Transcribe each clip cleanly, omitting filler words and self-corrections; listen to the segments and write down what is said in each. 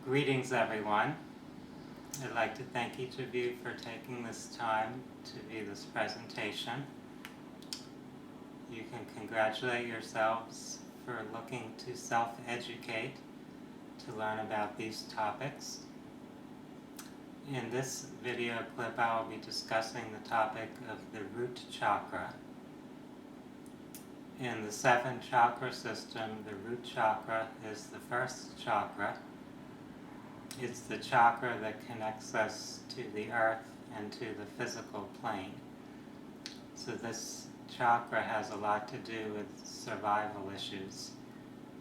Greetings, everyone. I'd like to thank each of you for taking this time to view this presentation. You can congratulate yourselves for looking to self-educate to learn about these topics. In this video clip, I will be discussing the topic of the root chakra. In the 7 chakra system, the root chakra is the first chakra. It's the chakra that connects us to the earth and to the physical plane. So this chakra has a lot to do with survival issues,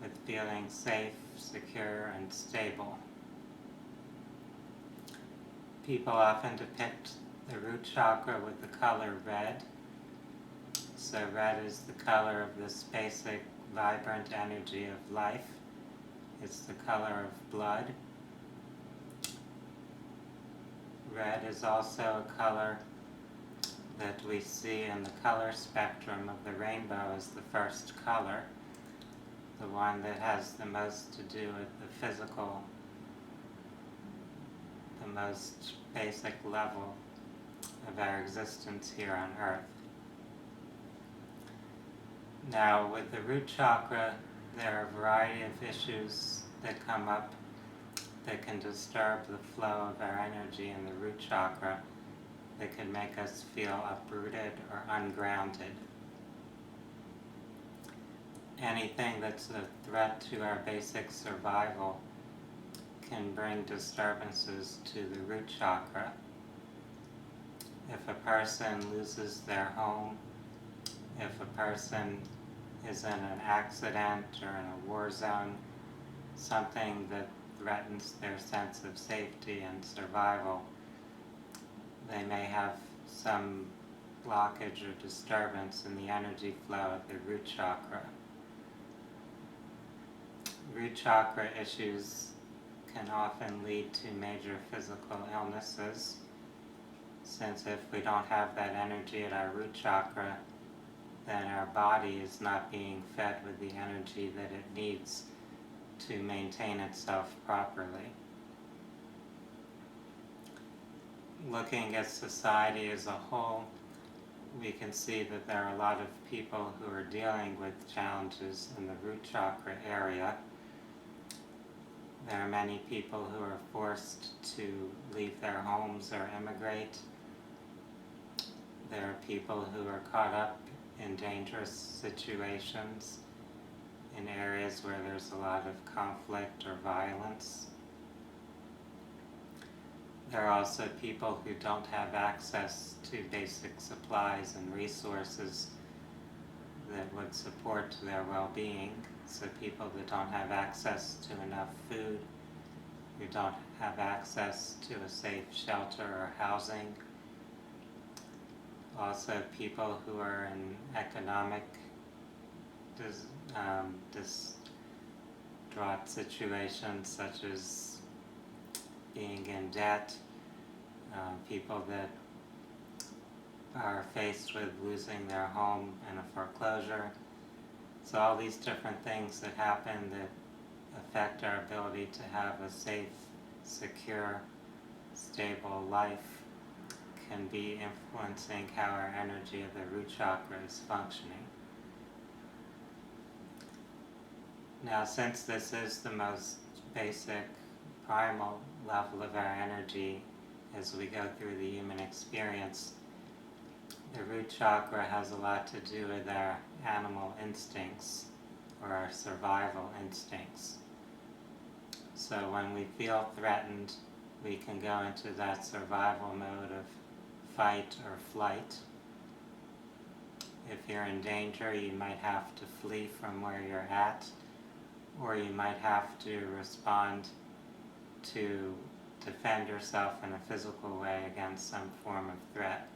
with feeling safe, secure, and stable. People often depict the root chakra with the color red. So red is the color of this basic, vibrant energy of life. It's the color of blood. Red is also a color that we see in the color spectrum of the rainbow as the first color, the one that has the most to do with the physical, the most basic level of our existence here on Earth. Now, with the root chakra, there are a variety of issues that come up that can disturb the flow of our energy in the root chakra, that can make us feel uprooted or ungrounded. Anything that's a threat to our basic survival can bring disturbances to the root chakra. If a person loses their home, if a person is in an accident or in a war zone, something that threatens their sense of safety and survival, they may have some blockage or disturbance in the energy flow of the root chakra. Root chakra issues can often lead to major physical illnesses, since if we don't have that energy at our root chakra, then our body is not being fed with the energy that it needs to maintain itself properly. Looking at society as a whole, we can see that there are a lot of people who are dealing with challenges in the root chakra area. There are many people who are forced to leave their homes or immigrate. There are people who are caught up in dangerous situations in areas where there's a lot of conflict or violence. There are also people who don't have access to basic supplies and resources that would support their well-being. So people that don't have access to enough food, who don't have access to a safe shelter or housing. Also people who are in economic distraught situations, such as being in debt, people that are faced with losing their home in a foreclosure. So all these different things that happen that affect our ability to have a safe, secure, stable life can be influencing how our energy of the root chakra is functioning. Now, since this is the most basic, primal level of our energy as we go through the human experience, the root chakra has a lot to do with our animal instincts or our survival instincts. So when we feel threatened, we can go into that survival mode of fight or flight. If you're in danger, you might have to flee from where you're at, or you might have to respond to defend yourself in a physical way against some form of threat.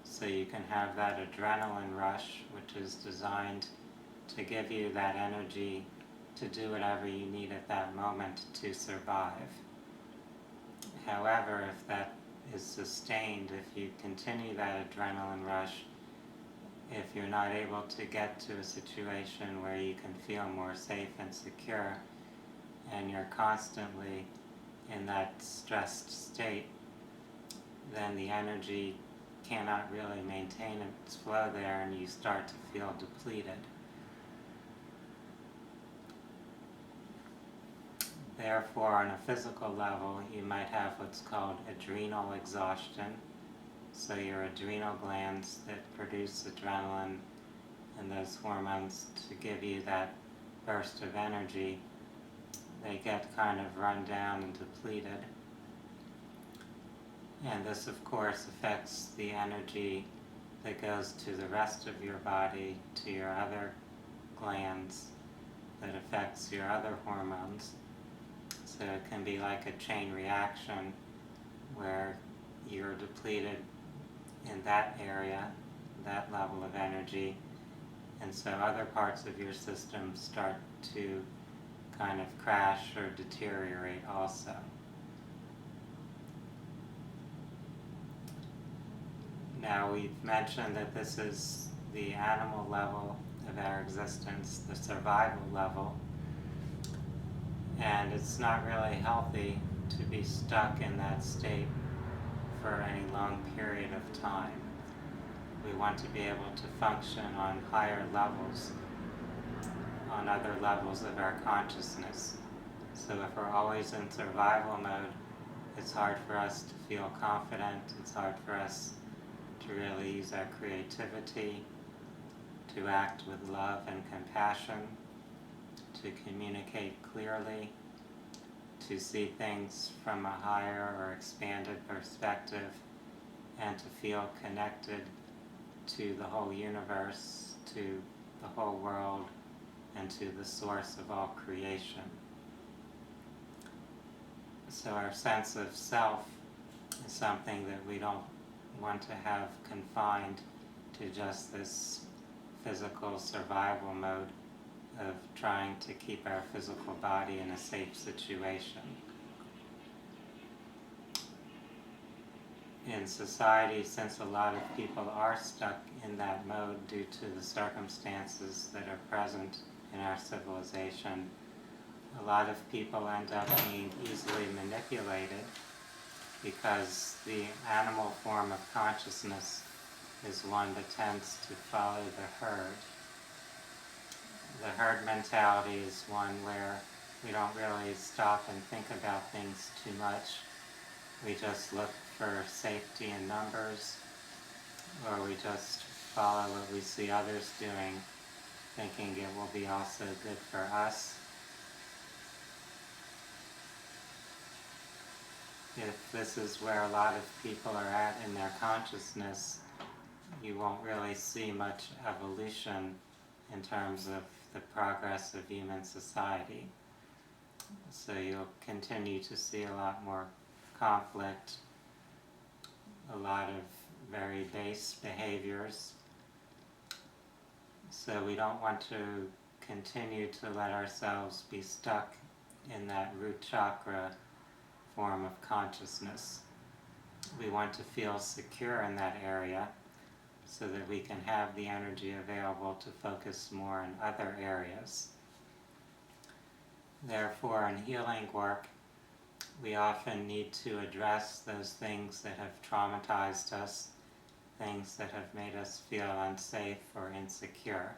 So you can have that adrenaline rush, which is designed to give you that energy to do whatever you need at that moment to survive. However, if that is sustained, if you continue that adrenaline rush, if you're not able to get to a situation where you can feel more safe and secure, and you're constantly in that stressed state, then the energy cannot really maintain its flow there and you start to feel depleted. Therefore, on a physical level, you might have what's called adrenal exhaustion. So your adrenal glands that produce adrenaline and those hormones to give you that burst of energy, they get kind of run down and depleted. And this, of course, affects the energy that goes to the rest of your body, to your other glands, that affects your other hormones. So it can be like a chain reaction where you're depleted in that area, that level of energy, and so other parts of your system start to kind of crash or deteriorate also. Now we've mentioned that this is the animal level of our existence, the survival level, and it's not really healthy to be stuck in that state for any long period of time. We want to be able to function on higher levels, on other levels of our consciousness. So if we're always in survival mode, it's hard for us to feel confident, it's hard for us to really use our creativity, to act with love and compassion, to communicate clearly, to see things from a higher or expanded perspective, and to feel connected to the whole universe, to the whole world, and to the source of all creation. So our sense of self is something that we don't want to have confined to just this physical survival mode of trying to keep our physical body in a safe situation. In society, since a lot of people are stuck in that mode due to the circumstances that are present in our civilization, a lot of people end up being easily manipulated because the animal form of consciousness is one that tends to follow the herd. The herd mentality is one where we don't really stop and think about things too much. We just look for safety in numbers, or we just follow what we see others doing, thinking it will be also good for us. If this is where a lot of people are at in their consciousness, you won't really see much evolution in terms of the progress of human society. So you'll continue to see a lot more conflict, a lot of very base behaviors. So we don't want to continue to let ourselves be stuck in that root chakra form of consciousness. We want to feel secure in that area so that we can have the energy available to focus more in other areas. Therefore, in healing work, we often need to address those things that have traumatized us, things that have made us feel unsafe or insecure.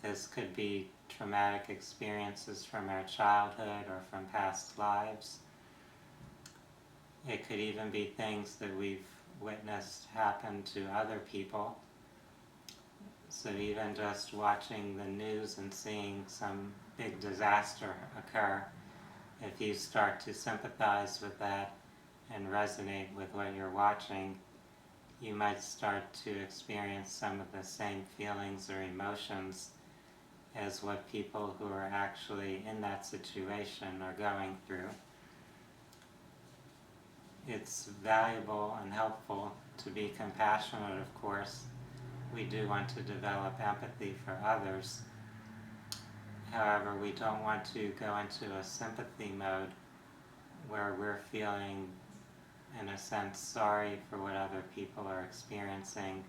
This could be traumatic experiences from our childhood or from past lives. It could even be things that we've witnessed happen to other people. So even just watching the news and seeing some big disaster occur, if you start to sympathize with that and resonate with what you're watching, you might start to experience some of the same feelings or emotions as what people who are actually in that situation are going through. It's valuable and helpful to be compassionate, of course. We do want to develop empathy for others. However, we don't want to go into a sympathy mode where we're feeling, in a sense, sorry for what other people are experiencing,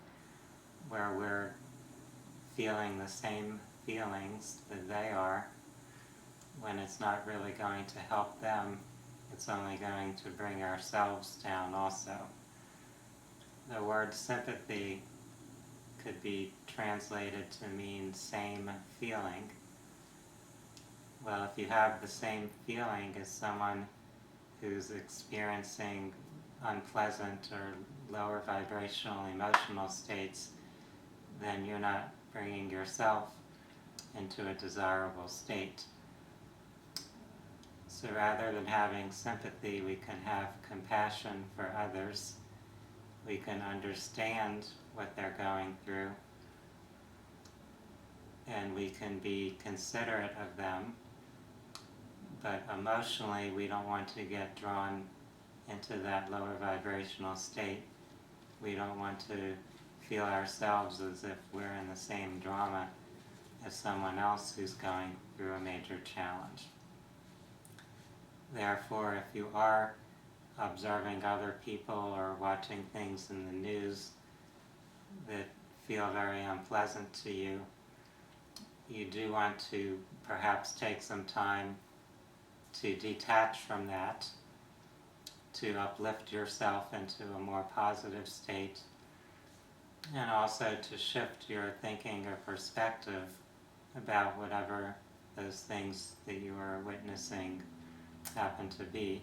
where we're feeling the same feelings that they are. when it's not really going to help them, it's only going to bring ourselves down also. The word sympathy could be translated to mean same feeling. Well, if you have the same feeling as someone who's experiencing unpleasant or lower vibrational emotional states, then you're not bringing yourself into a desirable state. So rather than having sympathy, we can have compassion for others. We can understand what they're going through, and we can be considerate of them. But emotionally, we don't want to get drawn into that lower vibrational state. We don't want to feel ourselves as if we're in the same drama as someone else who's going through a major challenge. Therefore, if you are observing other people or watching things in the news that feel very unpleasant to you, you do want to perhaps take some time to detach from that, to uplift yourself into a more positive state, and also to shift your thinking or perspective about whatever those things that you are witnessing happen to be.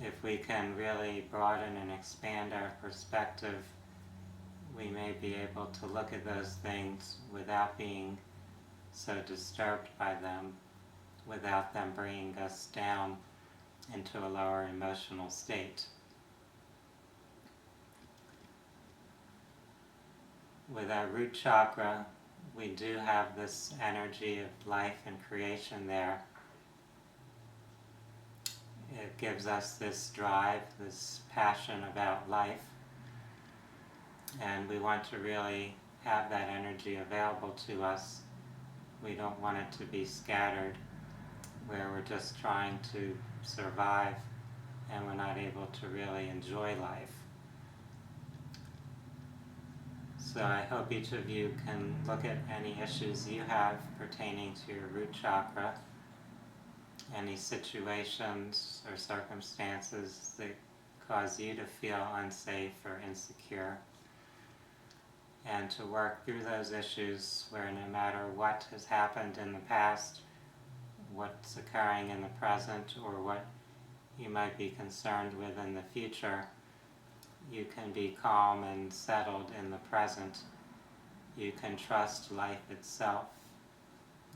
If we can really broaden and expand our perspective, we may be able to look at those things without being so disturbed by them, without them bringing us down into a lower emotional state. With our root chakra, we do have this energy of life and creation there. It gives us this drive, this passion about life, and we want to really have that energy available to us. We don't want it to be scattered, where we're just trying to survive and we're not able to really enjoy life. So I hope each of you can look at any issues you have pertaining to your root chakra, any situations or circumstances that cause you to feel unsafe or insecure, and to work through those issues where no matter what has happened in the past, what's occurring in the present, or what you might be concerned with in the future, you can be calm and settled in the present. You can trust life itself.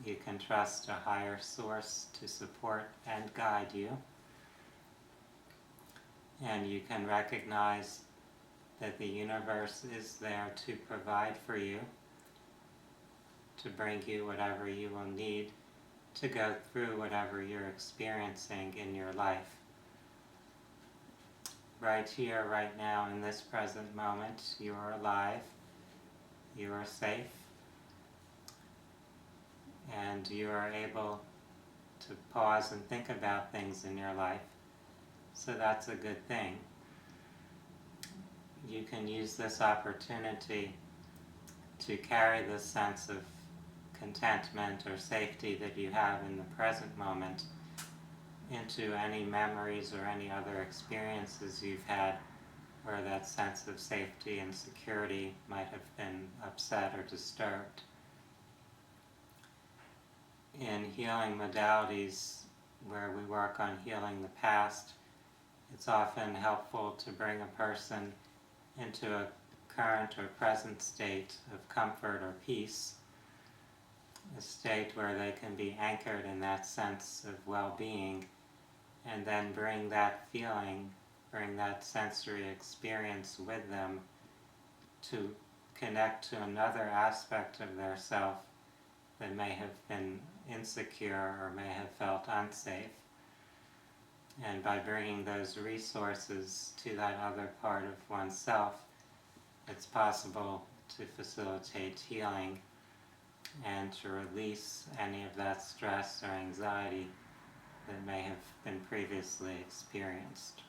You can trust a higher source to support and guide you. And you can recognize that the universe is there to provide for you, to bring you whatever you will need to go through whatever you're experiencing in your life. Right here, right now, in this present moment, you are alive, you are safe, and you are able to pause and think about things in your life. So that's a good thing. You can use this opportunity to carry this sense of contentment or safety that you have in the present moment into any memories or any other experiences you've had where that sense of safety and security might have been upset or disturbed. In healing modalities where we work on healing the past, it's often helpful to bring a person into a current or present state of comfort or peace, a state where they can be anchored in that sense of well-being, and then bring that feeling, bring that sensory experience with them to connect to another aspect of their self that may have been insecure or may have felt unsafe. And by bringing those resources to that other part of oneself, it's possible to facilitate healing and to release any of that stress or anxiety that may have been previously experienced.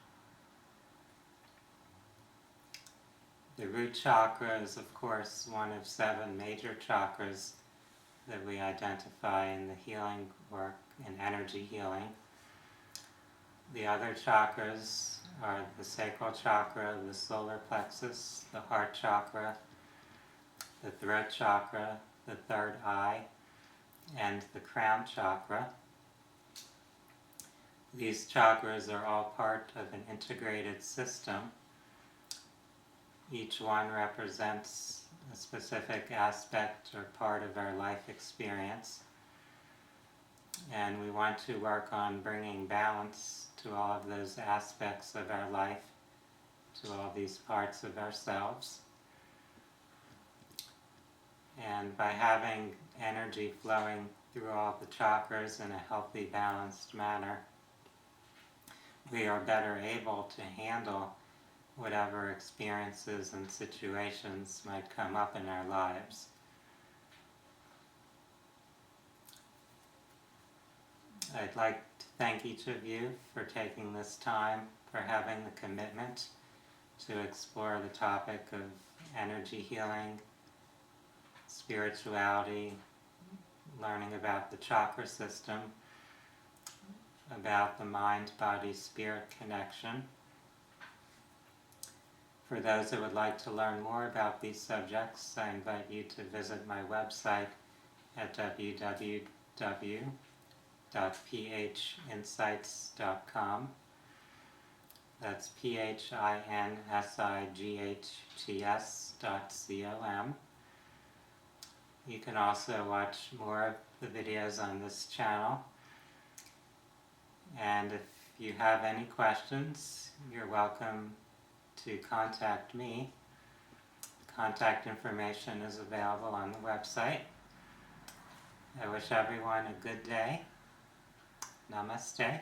The root chakra is, of course, one of 7 major chakras that we identify in the healing work, in energy healing. The other chakras are the sacral chakra, the solar plexus, the heart chakra, the throat chakra, the third eye, and the crown chakra. These chakras are all part of an integrated system. Each one represents a specific aspect or part of our life experience. And we want to work on bringing balance to all of those aspects of our life, to all these parts of ourselves. And by having energy flowing through all the chakras in a healthy, balanced manner, we are better able to handle whatever experiences and situations might come up in our lives. I'd like to thank each of you for taking this time, for having the commitment to explore the topic of energy healing, spirituality, learning about the chakra system, about the mind-body-spirit connection. For those that would like to learn more about these subjects, I invite you to visit my website at www.phinsights.com. That's PHINSIGHTS.com. You can also watch more of the videos on this channel. And if you have any questions, you're welcome to contact me. Contact information is available on the website. I wish everyone a good day. Namaste.